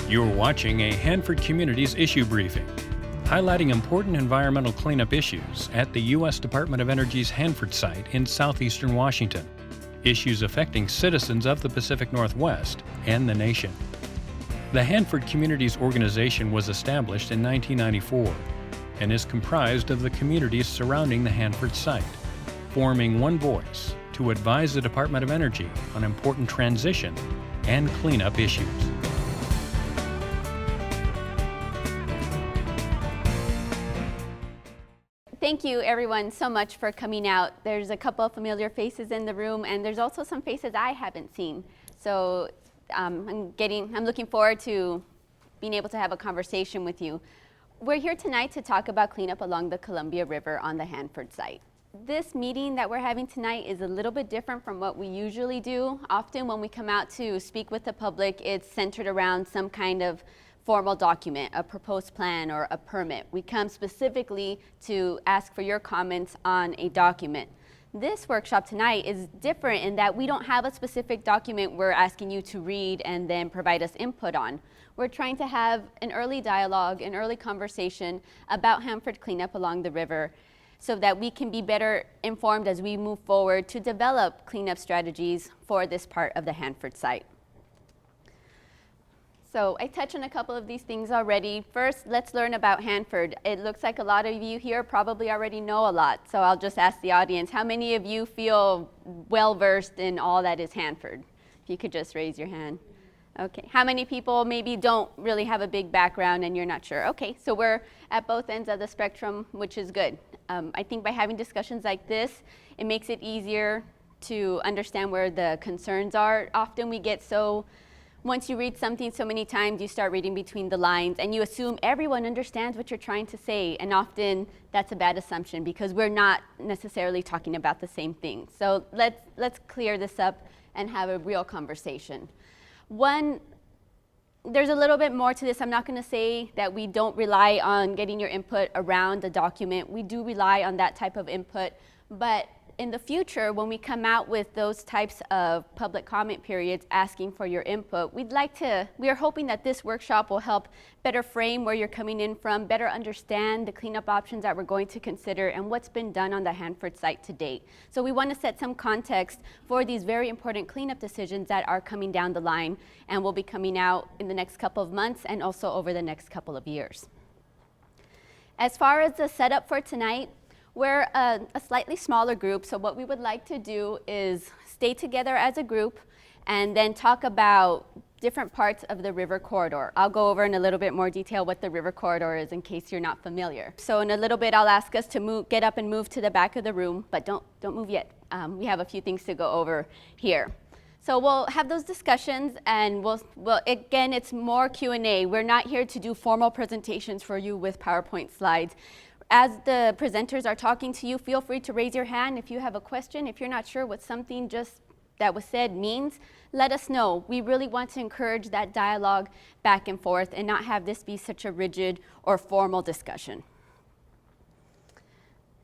You're watching a Hanford Communities issue briefing, highlighting important environmental cleanup issues at the U.S. Department of Energy's Hanford Site in southeastern Washington, issues affecting citizens of the Pacific Northwest and the nation. The Hanford Communities organization was established in 1994 and is comprised of the communities surrounding the Hanford Site, forming one voice to advise the Department of Energy on important transition and cleanup issues. Thank you everyone so much for coming out. There's a couple of familiar faces in the room, and there's also some faces I haven't seen. So I'm looking forward to being able to have a conversation with you. We're here tonight to talk about cleanup along the Columbia River on the Hanford site. This meeting that we're having tonight is a little bit different from what we usually do. Often when we come out to speak with the public, it's centered around some kind of formal document, a proposed plan or a permit. We come specifically to ask for your comments on a document. This workshop tonight is different in that we don't have a specific document we're asking you to read and then provide us input on. We're trying to have an early dialogue, an early conversation about Hanford cleanup along the river so that we can be better informed as we move forward to develop cleanup strategies for this part of the Hanford site. So I touched on a couple of these things already. First, let's learn about Hanford. It looks like a lot of you here probably already know a lot, so I'll just ask the audience, how many of you feel well-versed in all that is Hanford? If you could just raise your hand. Okay, how many people maybe don't really have a big background and you're not sure? Okay, so we're at both ends of the spectrum, which is good. I think by having discussions like this, it makes it easier to understand where the concerns are. Often we get once you read something so many times, you start reading between the lines and you assume everyone understands what you're trying to say, and often that's a bad assumption because we're not necessarily talking about the same thing. So let's clear this up and have a real conversation. There's a little bit more to this. I'm not going to say that we don't rely on getting your input around the document. We do rely on that type of input, but in the future, when we come out with those types of public comment periods asking for your input, we are hoping that this workshop will help better frame where you're coming in from, better understand the cleanup options that we're going to consider and what's been done on the Hanford site to date. So we want to set some context for these very important cleanup decisions that are coming down the line and will be coming out in the next couple of months and also over the next couple of years. As far as the setup for tonight, we're a slightly smaller group, so what we would like to do is stay together as a group and then talk about different parts of the river corridor. I'll go over in a little bit more detail what the river corridor is in case you're not familiar. So in a little bit, I'll ask us to get up and move to the back of the room, but don't move yet. We have a few things to go over here. So we'll have those discussions, and again, it's more Q&A. We're not here to do formal presentations for you with PowerPoint slides. As the presenters are talking to you, feel free to raise your hand if you have a question. If you're not sure what something just that was said means, let us know. We really want to encourage that dialogue back and forth and not have this be such a rigid or formal discussion.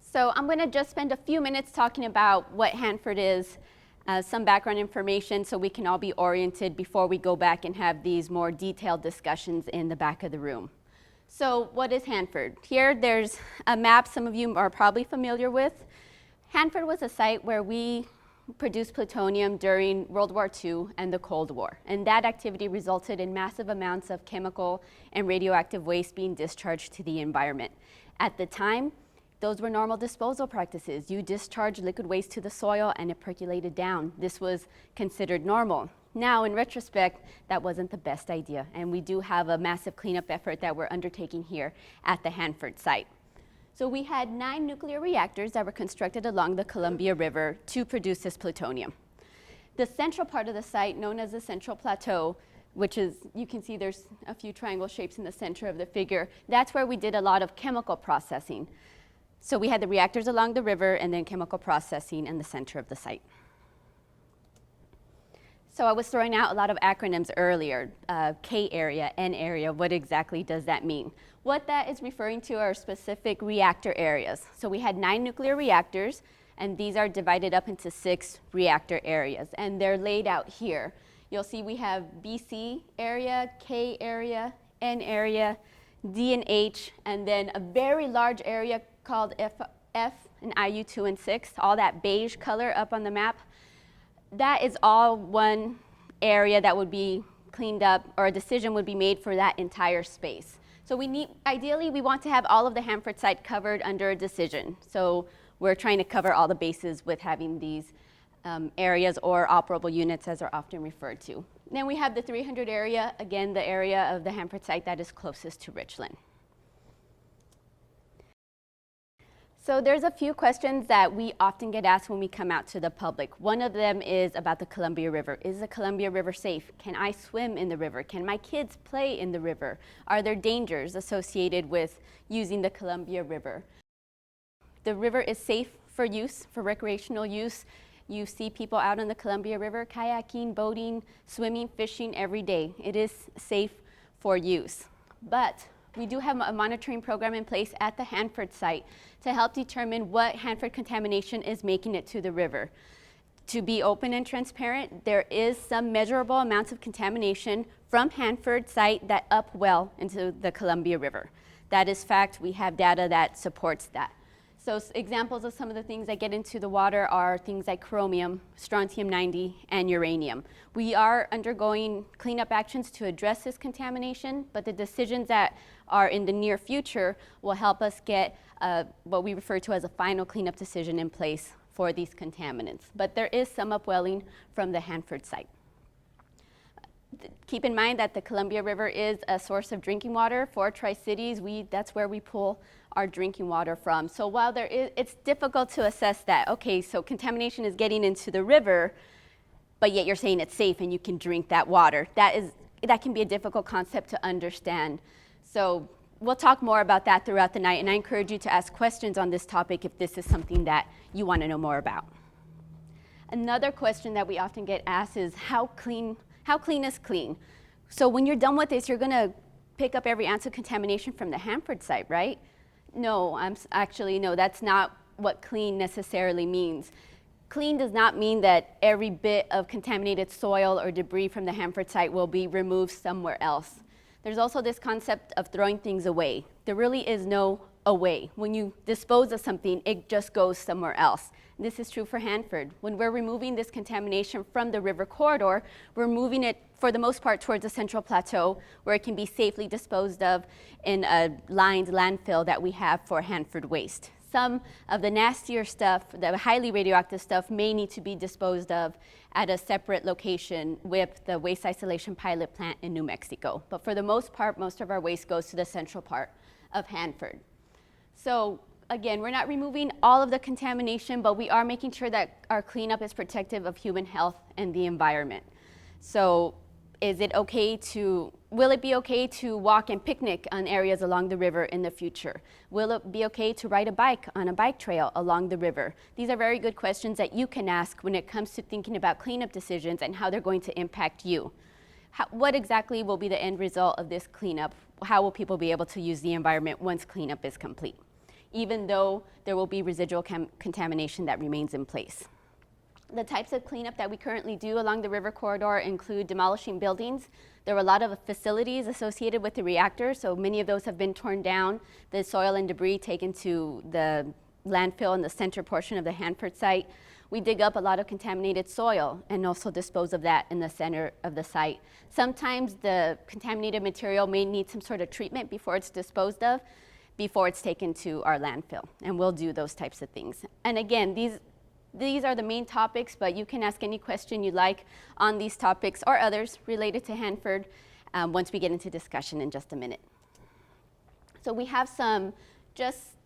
So I'm going to just spend a few minutes talking about what Hanford is, some background information so we can all be oriented before we go back and have these more detailed discussions in the back of the room. So what is Hanford? Here there's a map some of you are probably familiar with. Hanford was a site where we produced plutonium during World War II and the Cold War. And that activity resulted in massive amounts of chemical and radioactive waste being discharged to the environment. At the time, those were normal disposal practices. You discharged liquid waste to the soil and it percolated down. This was considered normal. Now, in retrospect, that wasn't the best idea, and we do have a massive cleanup effort that we're undertaking here at the Hanford site. So we had 9 nuclear reactors that were constructed along the Columbia River to produce this plutonium. The central part of the site, known as the Central Plateau, which is, you can see there's a few triangle shapes in the center of the figure, that's where we did a lot of chemical processing. So we had the reactors along the river and then chemical processing in the center of the site. So I was throwing out a lot of acronyms earlier, K area, N area, what exactly does that mean? What that is referring to are specific reactor areas. So we had 9 nuclear reactors, and these are divided up into 6 reactor areas, and they're laid out here. You'll see we have BC area, K area, N area, D and H, and then a very large area called F and IU 2 and 6, all that beige color up on the map. That is all one area that would be cleaned up, or a decision would be made for that entire space. So ideally we want to have all of the Hanford site covered under a decision. So we're trying to cover all the bases with having these areas, or operable units as are often referred to. Then we have the 300 area, again the area of the Hanford site that is closest to Richland. So there's a few questions that we often get asked when we come out to the public. One of them is about the Columbia River. Is the Columbia River safe? Can I swim in the river? Can my kids play in the river? Are there dangers associated with using the Columbia River? The river is safe for use, for recreational use. You see people out on the Columbia River kayaking, boating, swimming, fishing every day. It is safe for use. But we do have a monitoring program in place at the Hanford site to help determine what Hanford contamination is making it to the river. To be open and transparent, there is some measurable amounts of contamination from Hanford site that upwell into the Columbia River. That is fact. We have data that supports that. So examples of some of the things that get into the water are things like chromium, strontium-90, and uranium. We are undergoing cleanup actions to address this contamination, but the decisions that are in the near future will help us get what we refer to as a final cleanup decision in place for these contaminants. But there is some upwelling from the Hanford site. Keep in mind that the Columbia River is a source of drinking water for Tri-Cities. That's where we pull our drinking water from. So while it's difficult to assess that, okay, so contamination is getting into the river, but yet you're saying it's safe and you can drink that water. That can be a difficult concept to understand. So we'll talk more about that throughout the night, and I encourage you to ask questions on this topic if this is something that you want to know more about. Another question that we often get asked is how clean is clean? So when you're done with this, you're going to pick up every ounce of contamination from the Hanford site, right? No, no, that's not what clean necessarily means. Clean does not mean that every bit of contaminated soil or debris from the Hanford site will be removed somewhere else. There's also this concept of throwing things away. There really is no away. When you dispose of something, it just goes somewhere else. This is true for Hanford. When we're removing this contamination from the river corridor, we're moving it for the most part towards the Central Plateau, where it can be safely disposed of in a lined landfill that we have for Hanford waste. Some of the nastier stuff, the highly radioactive stuff, may need to be disposed of at a separate location with the waste isolation pilot plant in New Mexico. But for the most part, most of our waste goes to the central part of Hanford. So again, we're not removing all of the contamination, but we are making sure that our cleanup is protective of human health and the environment. So will it be okay to walk and picnic on areas along the river in the future? Will it be okay to ride a bike on a bike trail along the river? These are very good questions that you can ask when it comes to thinking about cleanup decisions and how they're going to impact you. What exactly will be the end result of this cleanup? How will people be able to use the environment once cleanup is complete, even though there will be residual contamination that remains in place? The types of cleanup that we currently do along the river corridor include demolishing buildings. There were a lot of facilities associated with the reactor, so many of those have been torn down. The soil and debris taken to the landfill in the center portion of the Hanford site. We dig up a lot of contaminated soil and also dispose of that in the center of the site. Sometimes the contaminated material may need some sort of treatment before it's disposed of, before it's taken to our landfill, and we'll do those types of things. And again, these are the main topics, but you can ask any question you like on these topics or others related to Hanford once we get into discussion in just a minute. So we have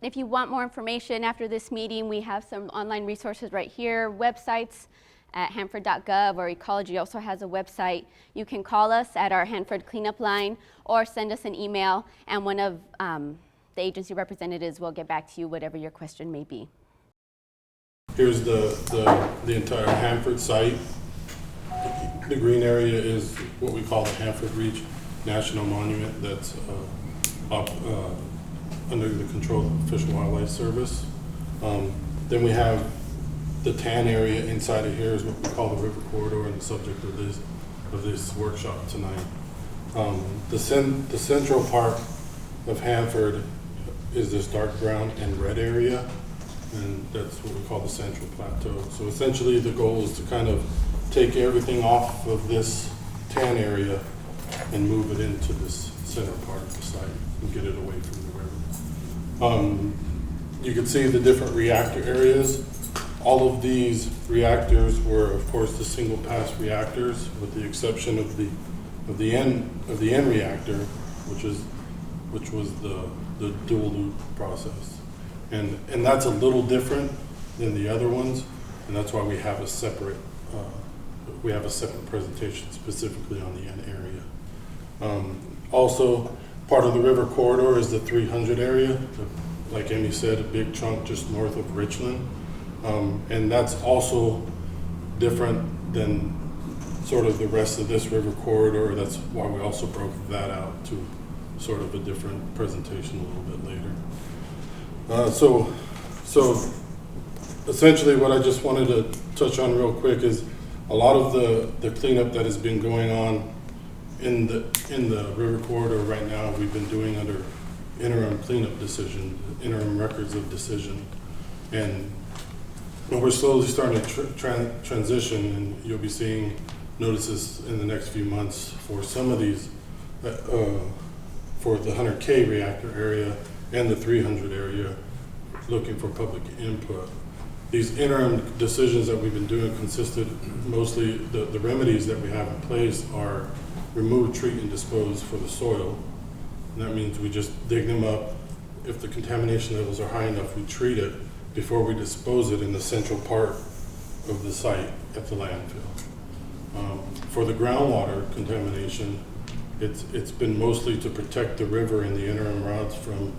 if you want more information after this meeting, we have some online resources right here, websites at hanford.gov, or Ecology also has a website. You can call us at our Hanford cleanup line or send us an email, and one of the agency representatives will get back to you, whatever your question may be. Here's the entire Hanford site. The green area is what we call the Hanford Reach National Monument that's up under the control of the Fish and Wildlife Service. Then we have the tan area inside of here is what we call the river corridor, and the subject of this this workshop tonight. The central part of Hanford is this dark brown and red area, and that's what we call the Central Plateau. So essentially the goal is to kind of take everything off of this tan area and move it into this center part of the site and get it away from the river. You can see the different reactor areas. All of these reactors were, of course, the single pass reactors, with the exception of the end reactor, which was the dual loop process. And that's a little different than the other ones, and that's why we have a separate presentation specifically on the end area. Also, part of the river corridor is the 300 area, like Amy said, a big chunk just north of Richland, and that's also different than sort of the rest of this river corridor. That's why we also broke that out to sort of a different presentation a little bit later. So essentially what I just wanted to touch on real quick is a lot of the cleanup that has been going on in the river corridor right now, we've been doing under interim cleanup decision, interim records of decision. And we're slowly starting to transition, and you'll be seeing notices in the next few months for some of these, for the 100K reactor area and the 300 area, looking for public input. These interim decisions that we've been doing consisted mostly, the remedies that we have in place are remove, treat, and dispose for the soil. And that means we just dig them up. If the contamination levels are high enough, we treat it before we dispose it in the central part of the site at the landfill. For the groundwater contamination, it's been mostly to protect the river and the interim routes from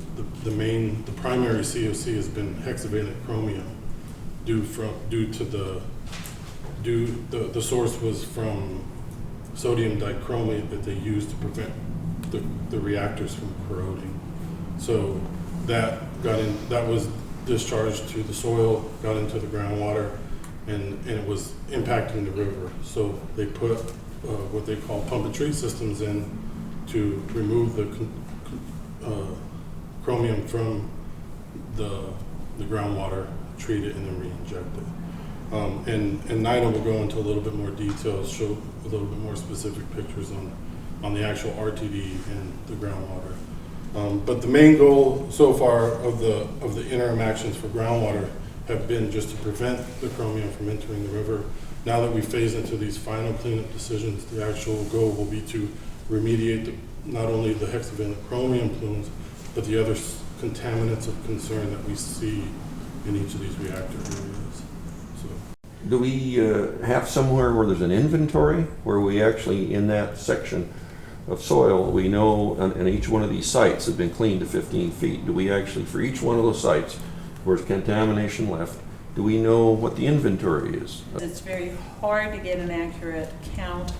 the primary COC has been hexavalent chromium due to the source was from sodium dichromate that they used to prevent the reactors from corroding. So that was discharged to the soil, got into the groundwater, and it was impacting the river. So they put what they call pump and treat systems in to remove the chromium from the groundwater, treat it, and then re-inject it. And Nina will go into a little bit more details, show a little bit more specific pictures on the actual RTD and the groundwater. But the main goal so far of the interim actions for groundwater have been just to prevent the chromium from entering the river. Now that we phase into these final cleanup decisions, the actual goal will be to remediate not only the hexavalent chromium plumes, but the other contaminants of concern that we see in each of these reactor areas. So. Do we have somewhere where there's an inventory, where we actually, in that section of soil, we know, and each one of these sites have been cleaned to 15 feet, do we actually, for each one of those sites where there's contamination left, do we know what the inventory is? It's very hard to get an accurate count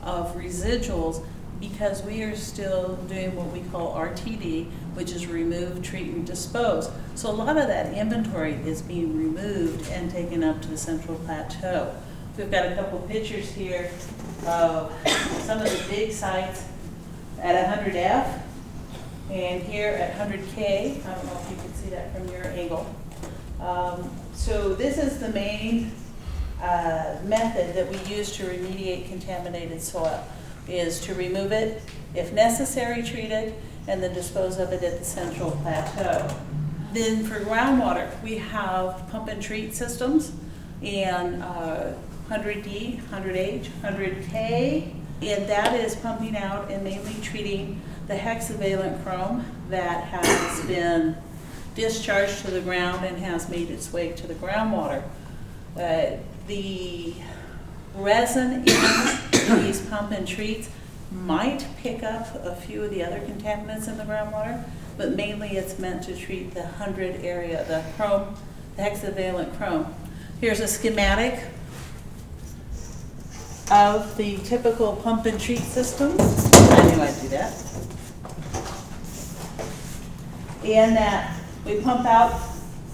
of residuals because we are still doing what we call RTD, which is remove, treat, and dispose. So a lot of that inventory is being removed and taken up to the Central Plateau. We've got a couple pictures here of some of the big sites at 100F and here at 100K. I don't know if you can see that from your angle. So this is the main method that we use to remediate contaminated soil, is to remove it, if necessary, treat it, and then dispose of it at the Central Plateau. Then for groundwater, we have pump and treat systems, and 100D, 100H, 100K, and that is pumping out and mainly treating the hexavalent chrome that has been discharged to the ground and has made its way to the groundwater. The resin in these pump and treats might pick up a few of the other contaminants in the groundwater, but mainly it's meant to treat the 100 area, the chrome, the hexavalent chrome. Here's a schematic of the typical pump and treat system. I knew I'd do that. And that we pump out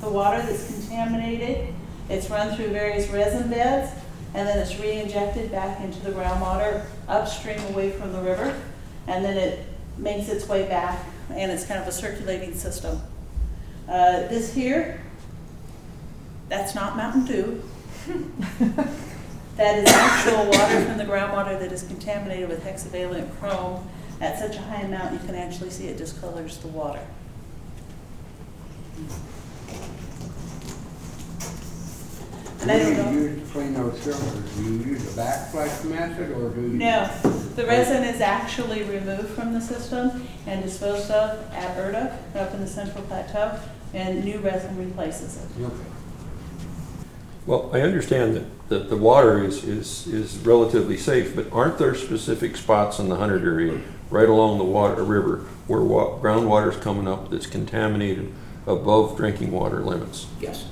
the water that's contaminated. It's run through various resin beds, and then it's re-injected back into the groundwater upstream away from the river, and then it makes its way back, and it's kind of a circulating system. This here, that's not Mountain Dew. That is actual water from the groundwater that is contaminated with hexavalent chrome at such a high amount you can actually see it discolors the water. And I don't know. What do you use to clean those filters? Do you use a backflush method or do you? No, the resin is actually removed from the system and disposed of at Urda up in the Central Plateau, and new resin replaces it. Okay. Well, I understand that the water is relatively safe, but aren't there specific spots in the Hunter area, right along the river, where groundwater is coming up that's contaminated above drinking water limits? Yes.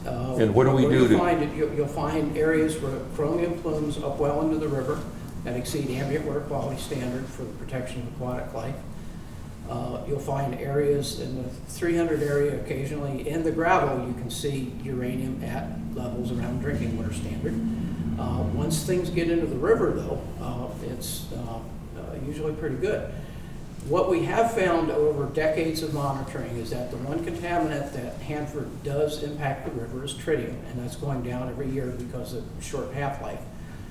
And what do we do to- You'll find areas where chromium plumes up well into the river that exceed ambient water quality standard for the protection of aquatic life. You'll find areas in the 300 area occasionally. In the gravel, you can see uranium at levels around drinking water standard. Once things get into the river, though, it's usually pretty good. What we have found over decades of monitoring is that the one contaminant that Hanford does impact the river is tritium, and that's going down every year because of short half-life.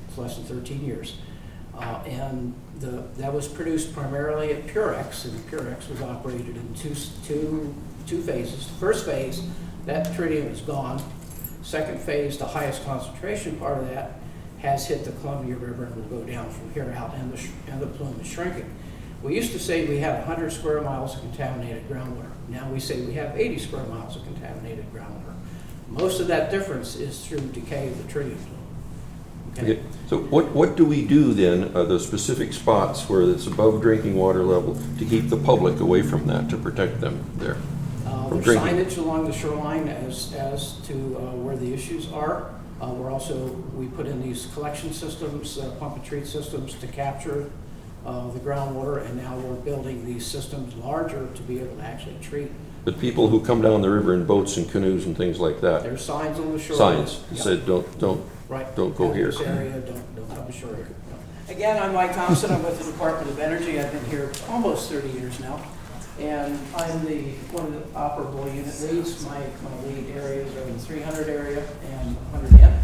It's less than 13 years. That was produced primarily at Purex, and Purex was operated in two phases. The first phase, that tritium is gone. Second phase, the highest concentration part of that, has hit the Columbia River and will go down from here out, and the plume is shrinking. We used to say we had 100 square miles of contaminated groundwater. Now we say we have 80 square miles of contaminated groundwater. Most of that difference is through decay of the tritium plume. Okay. So what do we do then, the specific spots where it's above drinking water level, to keep the public away from that, to protect them there? from There's drinking? signage along the shoreline as to where the issues are. We put in these collection systems, pump and treat systems to capture the groundwater, and now we're building these systems larger to be able to actually treat. But people who come down the river in boats and canoes and things like that, There's signs on the shoreline. signs Yep. said Right. don't go here. This area, don't come ashore here. No. Again, I'm Mike Thompson. I'm with the Department of Energy. I've been here almost 30 years now. And I'm one of the operable unit leads. My lead areas are in the 300 area and 100N.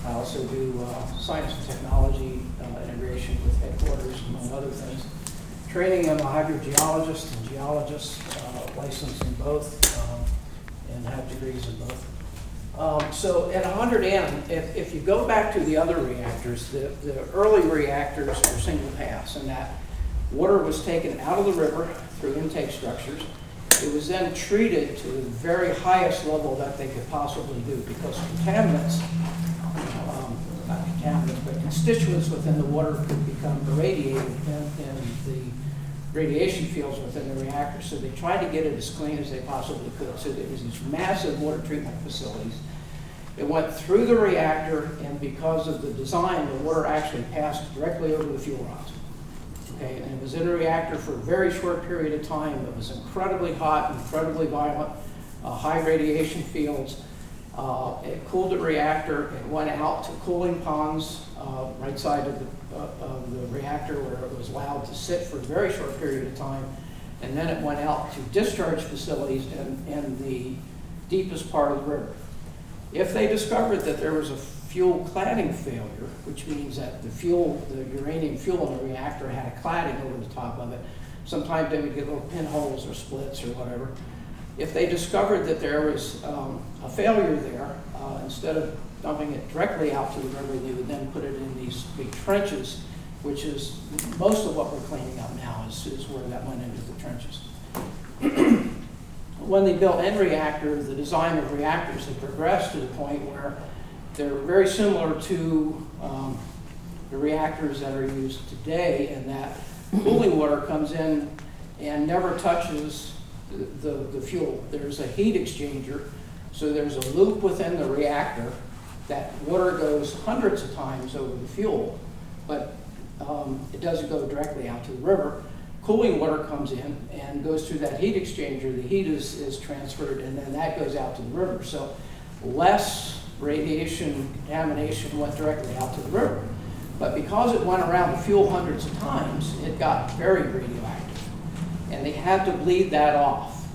I also do science and technology integration with headquarters, among other things. Training, I'm a hydrogeologist and geologist, licensed in both, and have degrees in both. So at 100N, if you go back to the other reactors, the early reactors were single pass, and that water was taken out of the river through intake structures. It was then treated to the very highest level that they could possibly do, because contaminants, not contaminants, but constituents within the water could become irradiated in the radiation fields within the reactor. So they tried to get it as clean as they possibly could. So there was these massive water treatment facilities. It went through the reactor, and because of the design, the water actually passed directly over the fuel rods. Okay, and it was in a reactor for a very short period of time. It was incredibly hot, incredibly violent, high radiation fields. It cooled the reactor. It went out to cooling ponds right side of the reactor, where it was allowed to sit for a very short period of time. And then it went out to discharge facilities in the deepest part of the river. If they discovered that there was a fuel cladding failure, which means that the uranium fuel in the reactor had a cladding over the top of it, sometimes they would get little pinholes or splits or whatever. If they discovered that there was a failure there, instead of dumping it directly out to the river, they would then put it in these big trenches, which is most of what we're cleaning up now is where that went into the trenches. When they built N reactor, the design of reactors had progressed to the point where they're very similar to the reactors that are used today, in that cooling water comes in and never touches the fuel. There's a heat exchanger, so there's a loop within the reactor that water goes hundreds of times over the fuel, but it doesn't go directly out to the river. Cooling water comes in and goes through that heat exchanger. The heat is transferred, and then that goes out to the river. So less radiation contamination went directly out to the river. But because it went around the fuel hundreds of times, it got very radioactive. And they had to bleed that off.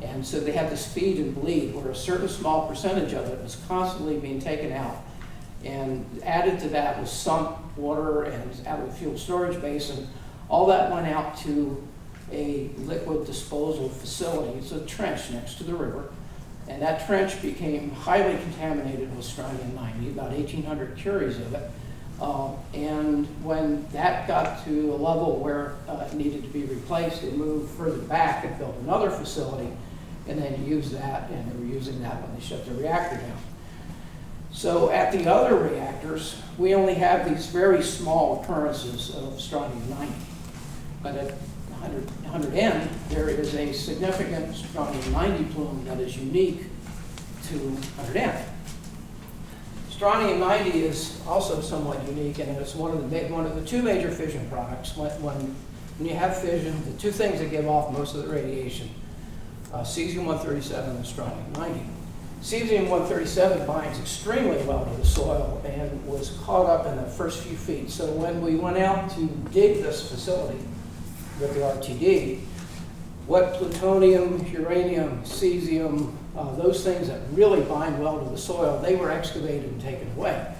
And so they had to feed and bleed, where a certain small percentage of it was constantly being taken out. And added to that was sunk water and out of the fuel storage basin. All that went out to a liquid disposal facility. It's a trench next to the river. And that trench became highly contaminated with strontium-90, about 1,800 curies of it. And when that got to a level where it needed to be replaced, they moved further back and built another facility, and then used that, and they were using that when they shut the reactor down. So at the other reactors, we only have these very small occurrences of strontium-90. But at 100N, there is a significant strontium-90 plume that is unique to 100N. Strontium-90 is also somewhat unique, and it's one of the two major fission products. When you have fission, the two things that give off most of the radiation, cesium-137 and strontium-90. Cesium-137 binds extremely well to the soil and was caught up in the first few feet. So when we went out to dig this facility with the RTD, what plutonium, uranium, cesium, those things that really bind well to the soil, they were excavated and taken away.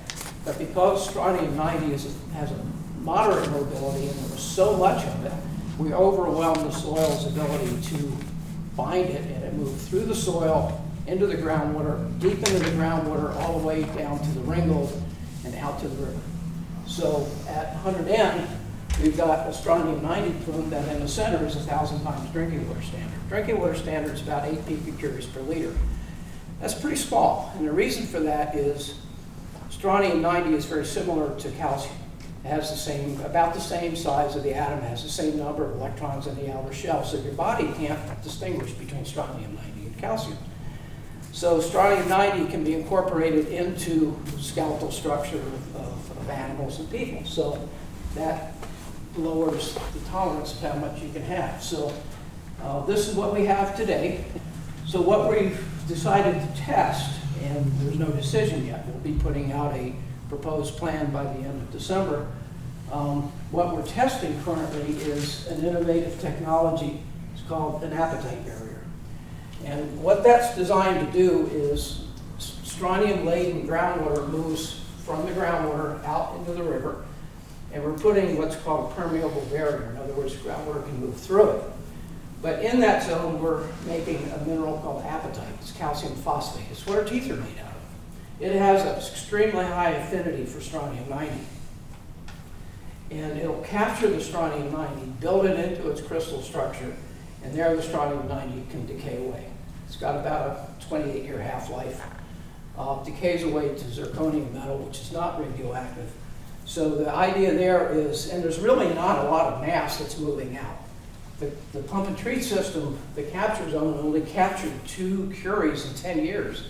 But because strontium-90 has a moderate mobility and there was so much of it, we overwhelmed the soil's ability to bind it, and it moved through the soil, into the groundwater, deep into the groundwater, all the way down to the Ringgold and out to the river. So at 100N, we've got a strontium-90 plume that in the center is 1,000 times drinking water standard. Drinking water standard is about 8 picocuries per liter. That's pretty small, and the reason for that is strontium-90 is very similar to calcium. It has about the same size of the atom, has the same number of electrons in the outer shell, so your body can't distinguish between strontium-90 and calcium. So strontium-90 can be incorporated into skeletal structure of animals and people. So that lowers the tolerance of how much you can have. So this is what we have today. So what we've decided to test, and there's no decision yet, we'll be putting out a proposed plan by the end of December. What we're testing currently is an innovative technology. It's called an appetite barrier. And what that's designed to do is strontium-laden groundwater moves from the groundwater out into the river, and we're putting what's called a permeable barrier. In other words, groundwater can move through it. But in that zone, we're making a mineral called apatite. It's calcium phosphate. It's what our teeth are made out of. It has an extremely high affinity for strontium-90. And it'll capture the strontium-90, build it into its crystal structure, and there the strontium-90 can decay away. It's got about a 28-year half-life. Decays away to zirconium metal, which is not radioactive. So the idea there is, and there's really not a lot of mass that's moving out. The pump and treat system, the capture zone only captured 2 curies in 10 years,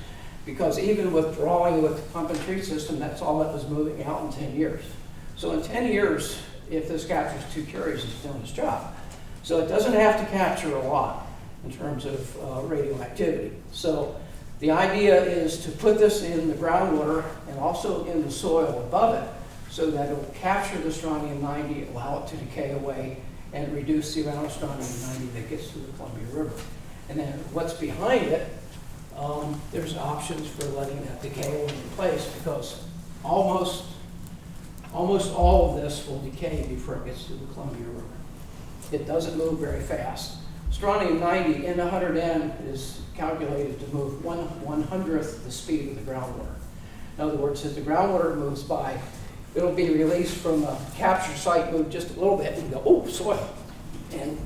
because even withdrawing with the pump and treat system, that's all that was moving out in 10 years. So in 10 years, if this captures 2 curies, it's doing its job. So it doesn't have to capture a lot in terms of radioactivity. So the idea is to put this in the groundwater and also in the soil above it, so that it will capture the strontium-90, allow it to decay away, and reduce the amount of strontium-90 that gets to the Columbia River. And then what's behind it, there's options for letting that decay away in place, because almost all of this will decay before it gets to the Columbia River. It doesn't move very fast. Strontium-90 in 100N is calculated to move 1/100th the speed of the groundwater. In other words, as the groundwater moves by, it'll be released from a capture site, move just a little bit, and go, oh, soil, and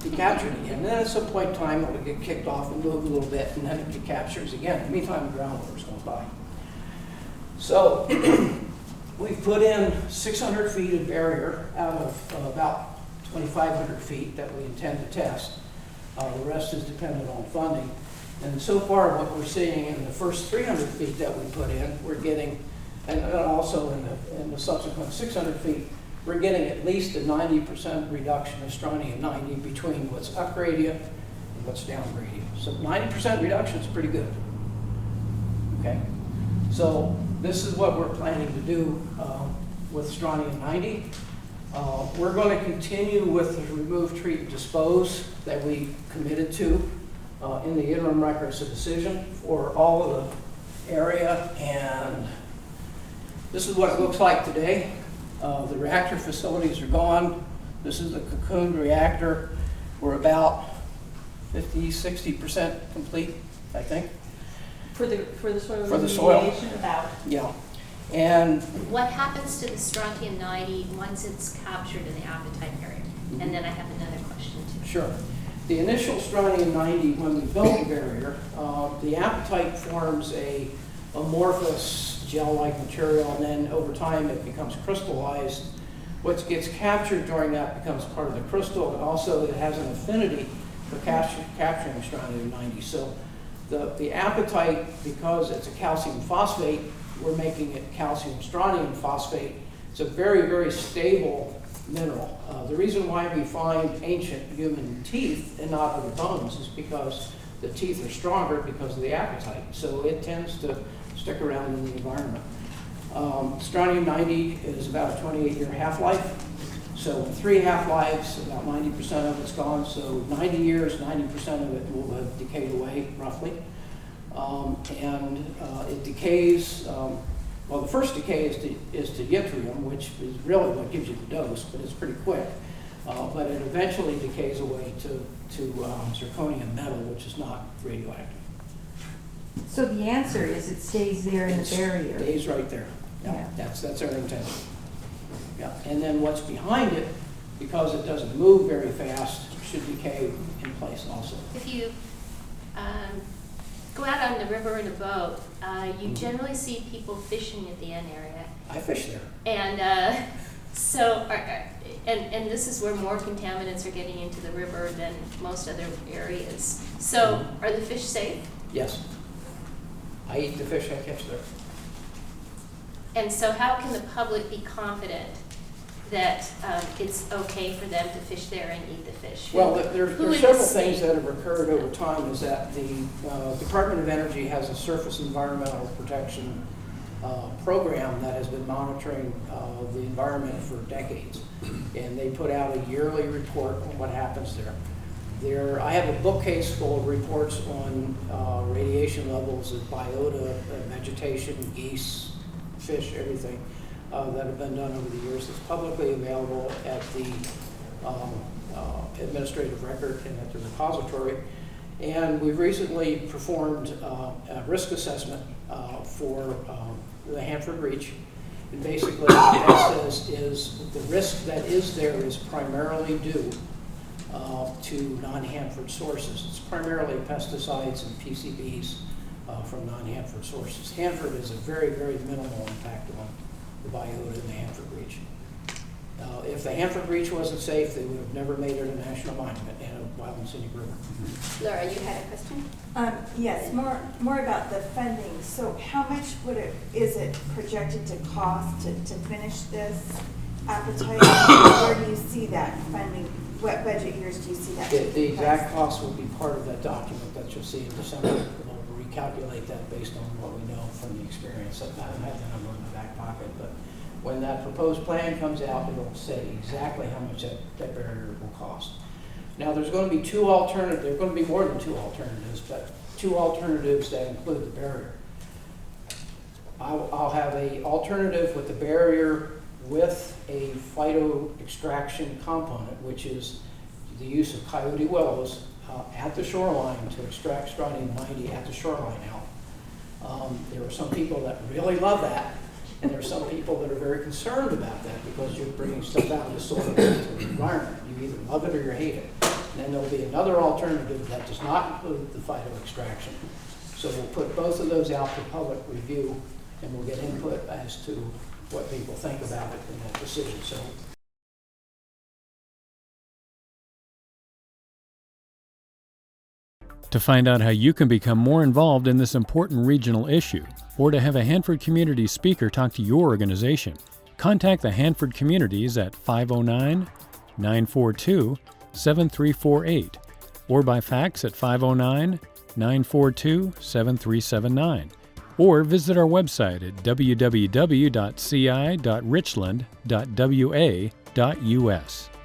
be captured again. And then at some point in time, it'll get kicked off and move a little bit, and then it get captures again. In the meantime, the groundwater's going by. So we've put in 600 feet of barrier out of about 2,500 feet that we intend to test. The rest is dependent on funding. And so far, what we're seeing in the first 300 feet that we put in, we're getting, and also in the subsequent 600 feet, we're getting at least a 90% reduction of strontium-90 between what's up gradient and what's down gradient. So 90% reduction is pretty good. Okay. So this is what we're planning to do with strontium 90. We're going to continue with the remove, treat, and dispose that we committed to in the interim records of decision for all of the area, and this is what it looks like today. The reactor facilities are gone. This is the cocooned reactor. We're about 50–60% complete, I think. For the soil For the soil. remediation, about. Yeah. And What happens to the strontium 90 once it's captured in the apatite area? And then I have another question too. sure. The initial strontium 90, when we built the barrier, the apatite forms a amorphous gel-like material, and then over time it becomes crystallized. What gets captured during that becomes part of the crystal, and also it has an affinity for capturing strontium 90. So the apatite, because it's a calcium phosphate, we're making it calcium strontium phosphate. It's a very, very stable mineral. The reason why we find ancient human teeth and not other bones is because the teeth are stronger because of the apatite. So it tends to stick around in the environment. Strontium 90 is about a 28-year half-life. So in 3 half-lives, about 90% of it's gone. So 90 years, 90% of it will have decayed away, roughly. It decays, well, the first decay is to yttrium, which is really what gives you the dose, but it's pretty quick. But it eventually decays away to zirconium metal, which is not radioactive. So the answer is it stays there in the barrier. It stays right there. Yeah, Yeah. that's our intention. Yeah, and then what's behind it, because it doesn't move very fast, should decay in place also. If you go out on the river in a boat, you generally see people fishing at the end area. I fish there. And and this is where more contaminants are getting into the river than most other areas. So are the fish safe? Yes. I eat the fish I catch there. And so how can the public be confident that it's okay for them to fish there and eat the fish? Well, Who there's in the several state- things that have occurred over time. Is that the Department of Energy has a surface environmental protection program that has been monitoring the environment for decades. And they put out a yearly report on what happens there. I have a bookcase full of reports on radiation levels of biota, vegetation, geese, fish, everything that have been done over the years. It's publicly available at the administrative record and at the repository. And we've recently performed a risk assessment for the Hanford Reach. And basically what that says is the risk that is there is primarily due to non-Hanford sources. It's primarily pesticides and PCBs from non-Hanford sources. Hanford is a very, very minimal impact on the biota in the Hanford Reach. If the Hanford Reach wasn't safe, they would have never made it a national monument and a wild and scenic river. Laura, you had a question? Yes, more about the funding. So how much is it projected to cost to finish this appetite? Where do you see that funding? What budget years do you see that? The exact cost will be part of that document that you'll see in December. We'll recalculate that based on what we know from the experience. I don't have the number in my back pocket, but when that proposed plan comes out, it'll say exactly how much that barrier will cost. Now, there's going to be two alternatives. There are going to be more than two alternatives, but two alternatives that include the barrier. I'll have an alternative with the barrier with a phyto extraction component, which is the use of coyote willows at the shoreline to extract strontium 90 at the shoreline out. There are some people that really love that, and there are some people that are very concerned about that because you're bringing stuff out of the soil into the environment. You either love it or you hate it. And then there'll be another alternative that does not include the phyto extraction. So we'll put both of those out for public review, and we'll get input as to what people think about it in that decision. So To find out how you can become more involved in this important regional issue, or to have a Hanford Community speaker talk to your organization, contact the Hanford Communities at 509-942-7348 or by fax at 509-942-7379. or visit our website at www.ci.richland.wa.us.